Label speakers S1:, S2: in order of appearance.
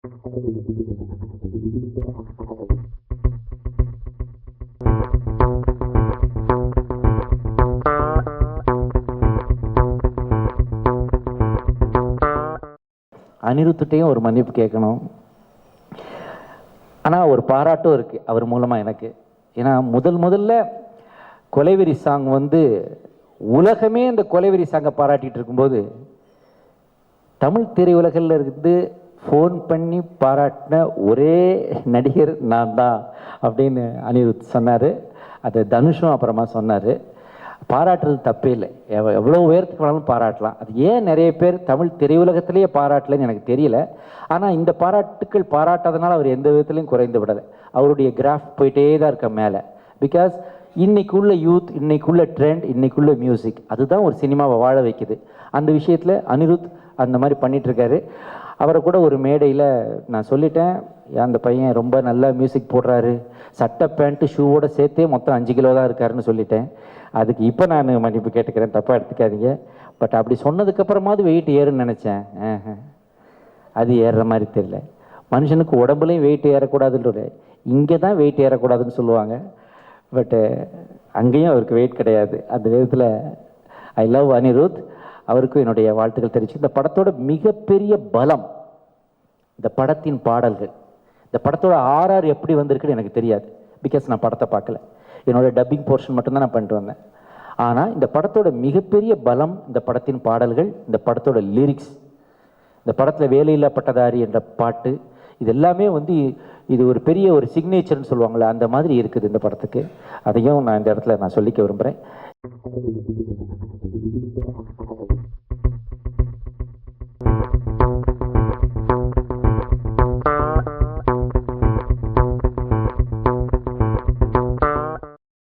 S1: அனிருத்துட்டையும் ஒரு மன்னிப்பு கேட்கணும். ஆனால் ஒரு பாராட்டும் இருக்குது அவர் மூலமாக எனக்கு. ஏன்னா முதல்ல கொலைவெறி சாங் வந்து உலகமே இந்த கொலைவெறி சாங்கை பாராட்டிகிட்டு இருக்கும்போது தமிழ் திரையுலகில் இருந்து ஃபோன் பண்ணி பாராட்டின ஒரே நடிகர் நான் தான் அப்படின்னு அனிருத் சொன்னார். அது தனுஷும் அப்புறமா சொன்னார். பாராட்டுறது தப்பே இல்லை, எவ்வளோ உயரத்துக்கு வேணாலும் பாராட்டலாம். அது ஏன் நிறைய பேர் தமிழ் திரையுலகத்திலேயே பாராட்டலைன்னு எனக்கு தெரியல. ஆனால் இந்த பாராட்டுக்கள் பாராட்டாதனால அவர் எந்த விதத்துலையும் குறைந்து விடலை. அவருடைய கிராஃப் போயிட்டே தான் இருக்க மேலே. பிகாஸ் இன்னைக்குள்ள யூத், இன்னைக்குள்ள ட்ரெண்ட், இன்னைக்குள்ள மியூசிக் அதுதான் ஒரு சினிமாவை வாழ வைக்குது. அந்த விஷயத்தில் அனிருத் அந்த மாதிரி பண்ணிகிட்ருக்காரு. அவரை கூட ஒரு மேடையில் நான் சொல்லிட்டேன், அந்த பையன் ரொம்ப நல்லா மியூசிக் போடுறாரு, சட்டை பேண்ட்டு ஷூவோடு சேர்த்தே மொத்தம் 5 கிலோ தான் இருக்காருன்னு சொல்லிட்டேன். அதுக்கு இப்போ நான் மன்னிப்பு கேட்டுக்கிறேன், தப்பாக எடுத்துக்காதீங்க. பட் அப்படி சொன்னதுக்கப்புறமாவது வெயிட் ஏறுன்னு நினச்சேன். அது ஏறுற மாதிரி தெரியல. மனுஷனுக்கு உடம்புலையும் வெயிட் ஏறக்கூடாதுன்ற, இங்கே தான் வெயிட் ஏறக்கூடாதுன்னு சொல்லுவாங்க. பட்டு அங்கேயும் அவருக்கு வெயிட் கிடையாது. அந்த விதத்தில் ஐ லவ் அனிருத். அவருக்கும் என்னுடைய வாழ்த்துக்கள் தெரிவிச்சு, இந்த படத்தோட மிகப்பெரிய பலம் இந்த படத்தின் பாடல்கள். இந்த படத்தோட RR எப்படி வந்திருக்குன்னு எனக்கு தெரியாது, பிகாஸ் நான் படத்தை பார்க்கல. என்னோடய டப்பிங் போர்ஷன் மட்டும்தான் நான் பண்ணிட்டு வந்தேன். ஆனால் இந்த படத்தோட மிகப்பெரிய பலம் இந்த படத்தின் பாடல்கள், இந்த படத்தோட லிரிக்ஸ். இந்த படத்தில் வேலையில்லா பட்டதாரி என்ற பாட்டு, இது எல்லாமே வந்து இது ஒரு பெரிய ஒரு சிக்னேச்சர்னு சொல்லுவாங்களே, அந்த மாதிரி இருக்குது இந்த படத்துக்கு. அதையும் நான் இந்த இடத்துல நான் சொல்லிக்க விரும்புகிறேன்.